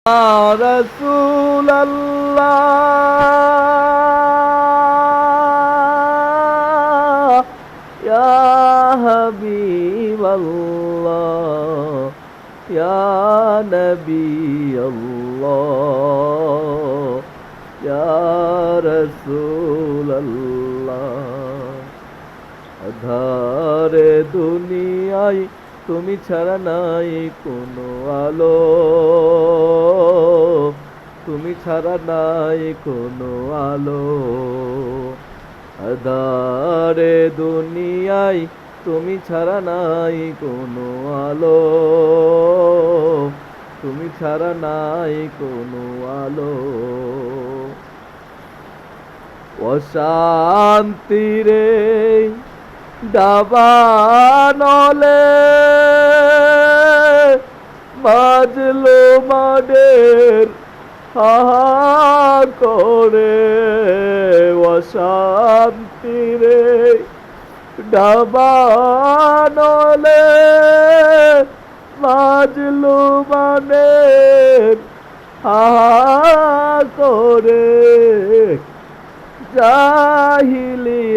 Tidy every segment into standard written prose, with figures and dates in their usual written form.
রাসূলুল্লাহ ইয়া হাবিবাল্লাহ ইয়া নবিয়াল্লাহ ইয়া রাসূলুল্লাহ। আধারে দুনিয়ায় তুমি ছাড়া নাই কোনো আলো, তুমি ছাড়া নাই কোনো আলো। আধারে দুনিয়ায় তুমি ছাড়া নাই কোনো আলো, তুমি ছাড়া নাই কোনো আলো। অশান্তিরে দাবানলে বাজলো মাদের হাহা করে। অশান্তিরে দাবানলে বাজলো মাদের হাহা করে। জাহিলিয়াতের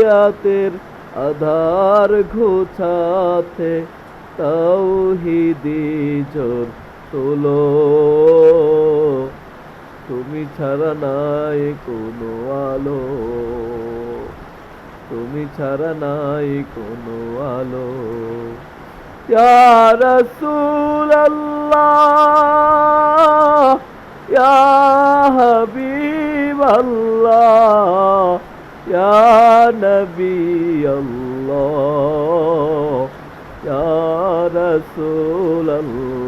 আধার ঘুচাতে তাওহীদি জোর তোলো, তুমি ছাড়া নাই কোনো আলো, তুমি ছাড়া নাই কোনো আলো। ইয়া রাসূলুল্লাহ ইয়া হাবিবাল্লাহ ইয়া নবিয়াল্লাহ ইয়া রাসূলুল্লাহ।